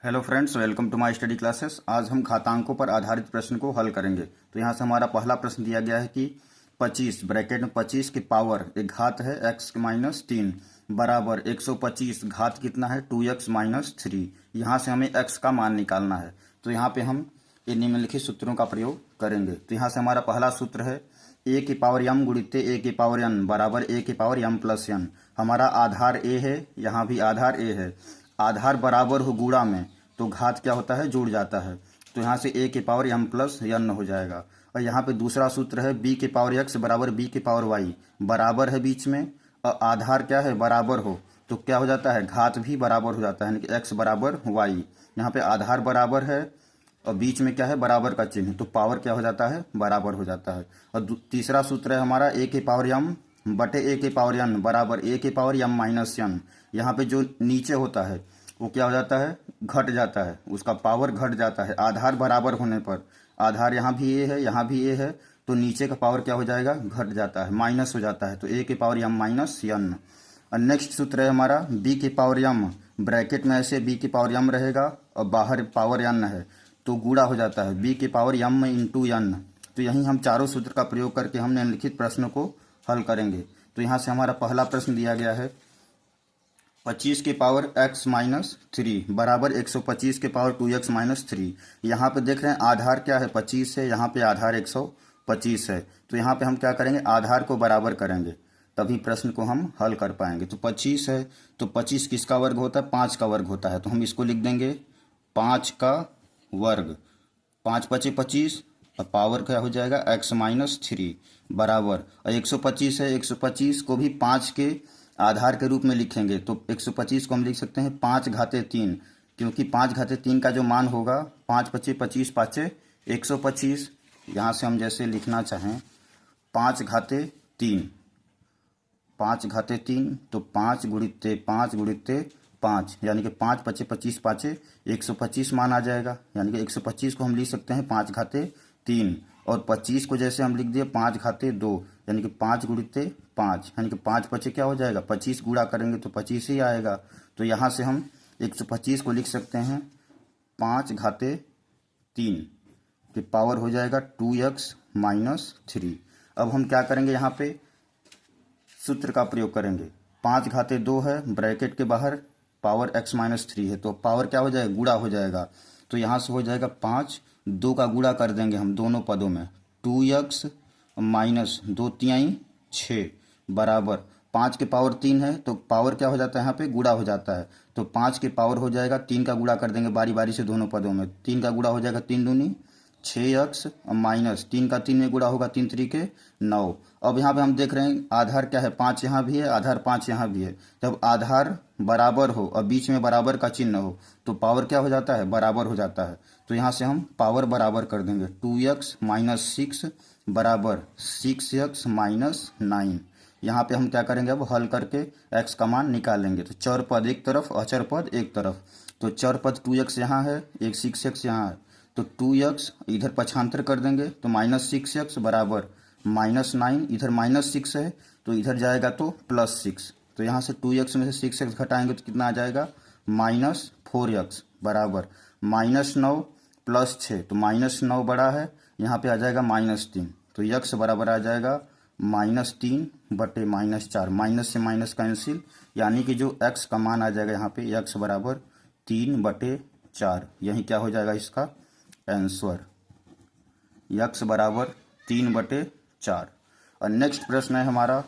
Hello friends, welcome to my study classes. आज हम घातांकों पर आधारित प्रश्न को हल करेंगे। तो यहाँ से हमारा पहला प्रश्न दिया गया है कि 25 ब्रैकेट में 25 की पावर एक घात है x-3 बराबर 125 घात कितना है 2x-3। यहाँ से हमें x का मान निकालना है। तो यहाँ पे हम इन निम्नलिखित सूत्रों का प्रयोग करेंगे। तो यहाँ से हमारा पहला सूत्र है a की पावर m गुणित a की पावर n बराबर a की पावर m प्लस n। हमारा आधार a है, यहाँ भी आधार a है। आधार बराबर हो गुणा में तो घात क्या होता है, जुड़ जाता है। तो यहाँ से a की पावर m प्लस n हो जाएगा। और यहाँ पे दूसरा सूत्र है b की पावर x बराबर b की पावर y बराबर है बीच में, और आधार क्या है, बराबर हो तो क्या हो जाता है, घात भी बराबर हो जाता है, यानी कि x बराबर y। यहाँ पे आधार बराबर है और बीच में क्या है, बराबर का चिन्ह, तो पावर क्या हो जाता है, बराबर हो जाता है। और तीसरा सूत्र है हमारा a की पावर m बटे a की पावर n बराबर a की पावर m माइनस n। यहाँ पे जो नीचे होता है वो क्या हो जाता है, घट जाता है, उसका पावर घट जाता है। आधार बराबर होने पर, आधार यहाँ भी a है, यहाँ भी a है, तो नीचे का पावर क्या हो जाएगा, घट जाता है, माइनस हो जाता है। तो a की पावर m माइनस n। और नेक्स्ट सूत्र है हमारा b की पावर m, ब्रैकेट में ऐसे b की पावर m रहेगा और बाहर पावर n है तो गुणा हो जाता है b की पावर m इंटू n। तो यहीं हम चारों सूत्र का प्रयोग करके हम निम्नलिखित प्रश्न को हल करेंगे। तो यहाँ से हमारा पहला प्रश्न दिया गया है 25 की पावर x-3 बराबर 125 के पावर 2x-3। यहाँ पे देख रहे हैं आधार क्या है, 25 है, यहाँ पे आधार 125 है। तो यहाँ पे हम क्या करेंगे, आधार को बराबर करेंगे, तभी प्रश्न को हम हल कर पाएंगे। तो 25 है तो 25 किसका वर्ग होता है, 5 का वर्ग होता है। तो हम इसको लिख देंगे 5 का वर्ग, 5 पचे 25 और पावर क्या हो जाएगा x-3 बराबर, और 125 है, 125 को भी 5 के आधार के रूप में लिखेंगे। तो 125 को हम लिख सकते हैं 5 घाते 3, क्योंकि 5 घाते 3 का जो मान होगा 5 पचे 25 पाँचे 125। यहाँ से हम जैसे लिखना चाहें 5 घाते 3, 5 घाते 3 तो 5 गुणित 5 गुणित 5, यानी कि 5 पचे 25 पाँचे 125 मान आ जाएगा। यानी कि 125 को हम लिख सकते हैं 5 घाते 3, और 25 को जैसे हम लिख दिए 5 घाते 2, यानी कि 5 गुणित 5, यानी कि 5 पचे क्या हो जाएगा, 25 गुणा करेंगे तो 25 ही आएगा। तो यहाँ से हम 125 को लिख सकते हैं 5 घाते 3 की पावर हो जाएगा 2x-3। अब हम क्या करेंगे, यहाँ पे सूत्र का प्रयोग करेंगे। 5 घाते 2 है, ब्रैकेट के बाहर पावर x-3 है, तो पावर क्या हो जाएगा, गुणा हो जाएगा। तो यहाँ से हो जाएगा 5, 2 का गुणा कर देंगे हम दोनों पदों में, 2x-2 6 बराबर 5 के पावर 3 है तो पावर क्या हो जाता है, यहाँ पे गुणा हो जाता है। तो 5 के पावर हो जाएगा, 3 का गुणा कर देंगे बारी बारी से दोनों पदों में, 3 का गुणा हो जाएगा 3 दूनी 6x माइनस 3 का 3 में गुणा होगा 3 तरीके 9। अब यहाँ पे हम देख रहे हैं आधार क्या है, 5 यहाँ भी है, आधार 5 यहाँ भी है। जब आधार बराबर हो और बीच में बराबर का चिन्ह हो तो पावर क्या हो जाता है, बराबर हो जाता है। तो यहाँ से हम पावर बराबर कर देंगे, 2x-6 बराबर 6x माइनस 9। यहाँ पे हम क्या करेंगे, अब हल करके x का मान निकालेंगे। तो चर पद एक तरफ, अचर पद एक तरफ। तो चर पद 2x यहाँ है, एक 6x यहाँ है, तो 2x इधर पक्षांतर कर देंगे तो माइनस 6x बराबर -9। इधर -6 है तो इधर जाएगा तो +6। तो यहाँ से 2x में से 6x घटाएंगे तो कितना आ जाएगा, -4x बराबर -9 + 6, तो -9 बड़ा है, यहाँ पे आ जाएगा -3। तो x बराबर आ जाएगा -3 बटे -4, माइनस से माइनस कैंसिल, यानी कि जो x का मान आ जाएगा यहाँ पे x बराबर 3/4। यही क्या हो जाएगा इसका आंसर, x बराबर 3/4। और नेक्स्ट प्रश्न है हमारा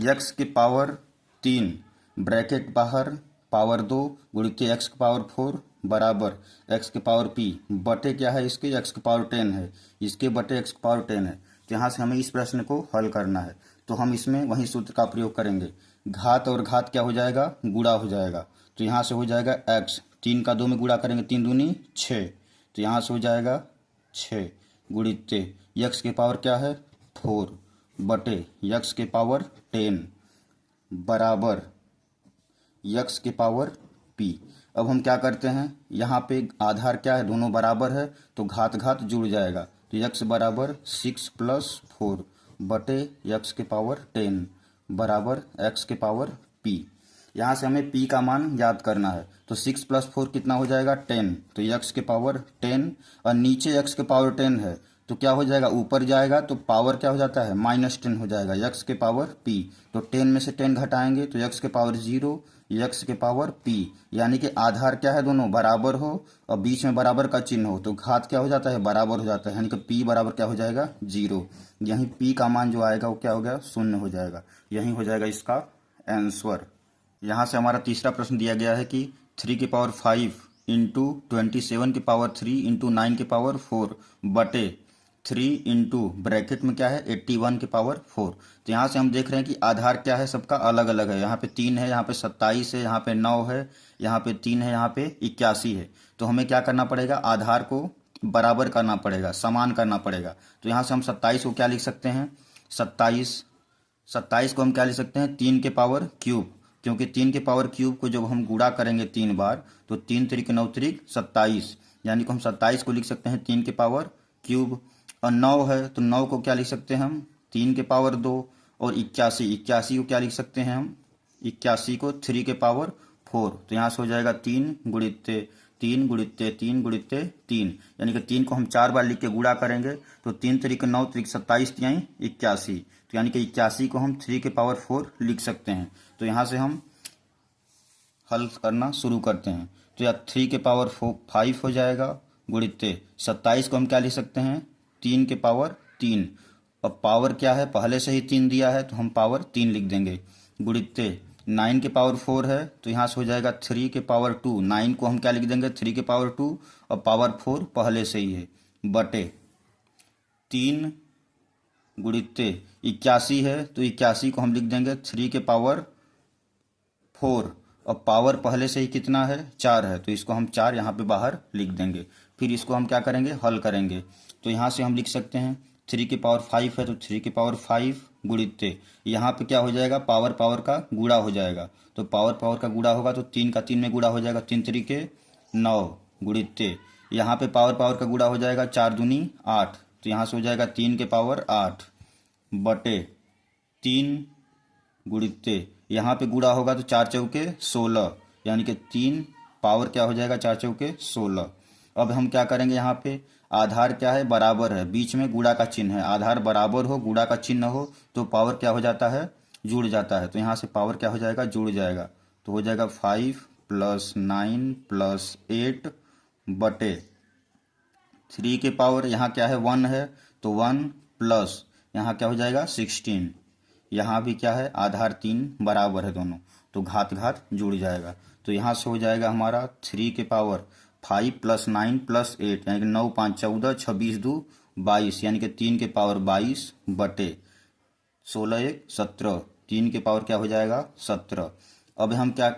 x की पावर 3 ब्रैकेट बाहर पावर 2 गुणित x की पावर 4 बराबर x की पावर p बटे क्या है, इसके x की पावर 10 है, इसके बटे x की पावर 10 है। तो यहाँ से हमें इस प्रश्न को हल करना है। तो हम इसमें वही सूत्र का प्रयोग करेंगे, घात और घात क्या हो जाएगा, गुणा हो जाएगा। तो यहाँ से हो जाएगा x, 3 का 2 में गुणा करेंगे 3 दूनी 6, तो यहाँ से हो जाएगा 6 गुणित x के पावर क्या है 4 बटे x के पावर 10 बराबर x के पावर p। अब हम क्या करते हैं, यहाँ पे आधार क्या है, दोनों बराबर है तो घात घात जुड़ जाएगा। तो x बराबर 6 + 4 बटे x के पावर 10 बराबर x के पावर p। यहाँ से हमें p का मान याद करना है। तो 6 + 4 कितना हो जाएगा 10, तो x के पावर 10 और नीचे x के पावर 10 है तो क्या हो जाएगा, ऊपर जाएगा तो पावर क्या हो जाता है -10 हो जाएगा, x के पावर p। तो 10 में से 10 घटाएंगे तो x के पावर 0, x के पावर p, यानी कि आधार क्या है दोनों बराबर हो और बीच में बराबर का चिन्ह हो तो घात क्या हो जाता है बराबर हो जाता है, यानी कि p बराबर क्या हो जाएगा 0। यहीं p का मान जो आएगा वो क्या हो गया 0 हो जाएगा। यही हो जाएगा इसका आंसर। यहाँ से हमारा तीसरा प्रश्न दिया गया है कि 3 की पावर 5 इंटू 27 की पावर 3 इंटू 9 की पावर 4 बटे 3 इंटू ब्रैकेट में क्या है 81 की पावर 4। तो यहाँ से हम देख रहे हैं कि आधार क्या है सबका अलग अलग है। यहाँ पे 3 है, यहाँ पे 27 है, यहाँ पे 9 है, यहाँ पे 3 है, यहाँ पे 81 है। तो हमें क्या करना पड़ेगा, आधार को बराबर करना पड़ेगा, समान करना पड़ेगा। तो यहाँ से हम 27 को क्या लिख सकते हैं, 27 को हम क्या लिख सकते हैं 3 के पावर क्यूब, क्योंकि 3 के पावर क्यूब को जब हम गुणा करेंगे 3 बार तो 3 त्रिक 9 त्रिक 27, यानी कि हम 27 को लिख सकते हैं 3 के पावर क्यूब। और 9 है तो 9 को क्या लिख सकते हैं हम 3 के पावर 2। और 81 को क्या लिख सकते हैं हम 81 को 3 के पावर 4। तो यहाँ से हो जाएगा 3 गुणित्ते 3 गुणित्ते 3 गुणित्ते 3, यानी कि 3 को हम 4 बार लिख के गुणा करेंगे तो 3 त्रिक 9 त्रिक 27 तिहाई 81, तो यानी कि 81 को हम 3 के पावर 4 लिख सकते हैं। तो यहाँ से हम हल करना शुरू करते हैं। तो या 3 के पावर 5 हो जाएगा गुणित्ते 27 को हम क्या लिख सकते हैं 3 के पावर 3, और पावर क्या है पहले से ही 3 दिया है तो हम पावर 3 लिख देंगे, गुणित्ते 9 के पावर 4 है तो यहाँ से हो जाएगा 3 के पावर 2, 9 को हम क्या लिख देंगे 3 के पावर 2 और पावर 4 पहले से ही है, बटे 3 गुणित्ते 81 है तो 81 को हम लिख देंगे 3 के पावर 4 और पावर पहले से ही कितना है 4 है तो इसको हम 4 यहाँ पे बाहर लिख देंगे। फिर इसको हम क्या करेंगे हल करेंगे। तो यहाँ से हम लिख सकते हैं 3 की पावर 5 है तो 3 की पावर 5 गुणित्ते यहाँ पे क्या हो जाएगा पावर पावर का गुणा हो जाएगा, तो पावर पावर का गुणा होगा तो 3 का 3 में गुणा हो जाएगा 3 त्रिके 9 गुणित्ते यहाँ पे पावर पावर का गुणा हो जाएगा 4 दूनी 8, तो यहाँ से हो जाएगा 3 के पावर 8 बटे 3 गुणित्ते यहाँ पे गुणा होगा तो 4 चौके 16, यानी कि 3 पावर क्या हो जाएगा 4 चौके 16। अब हम क्या करेंगे यहाँ पे आधार क्या है बराबर है, बीच में गुणा का चिन्ह है, आधार बराबर हो गुणा का चिन्ह हो तो पावर क्या हो जाता है जुड़ जाता है। तो यहाँ से पावर क्या हो जाएगा जुड़ जाएगा, तो हो जाएगा 5 + 9 + 8 बटे 3 के पावर यहाँ क्या है 1 है तो 1 प्लस यहाँ क्या हो जाएगा 16, यहाँ भी क्या है आधार 3 बराबर है दोनों तो घात घात जुड़ जाएगा। तो यहाँ से हो जाएगा हमारा 3 के पावर 5 + 9 + 8, यानी कि 9 5 14 26 2 22, यानी कि 3 के पावर 22 बटे 16 1 17, 3 के पावर क्या हो जाएगा 17। अब हम क्या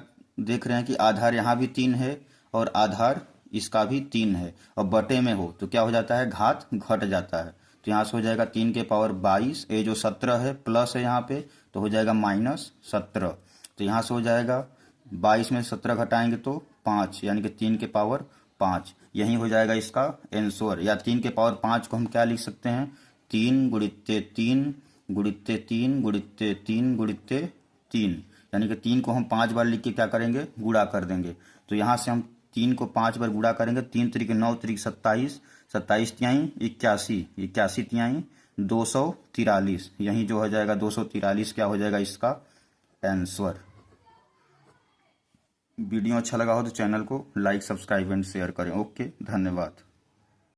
देख रहे हैं कि आधार यहाँ भी 3 है और आधार इसका भी 3 है और बटे में हो तो क्या हो जाता है घात घट जाता है। तो यहाँ से हो जाएगा 3 के पावर 22, ये जो 17 है प्लस है यहाँ पे तो हो जाएगा -17। तो यहाँ से हो जाएगा 22 में 17 घटाएंगे तो 5, यानी कि 3 के पावर 5, यही हो जाएगा इसका आंसर। या 3 के पावर 5 को हम क्या लिख सकते हैं 3 गुणित्ते 3 गुणित्ते 3 गुणित्ते 3 गुणित्ते 3, यानी कि 3 को हम 5 बार लिख के क्या करेंगे गुणा कर देंगे। तो यहाँ से हम 3 को 5 बार गुणा करेंगे 3 त्रिक 9 त्रिक 27, 27 तिहाई 81, 81 तिहाई 243, यही जो हो जाएगा 243 क्या हो जाएगा इसका आंसर। वीडियो अच्छा लगा हो तो चैनल को लाइक सब्सक्राइब एंड शेयर करें। ओके, धन्यवाद।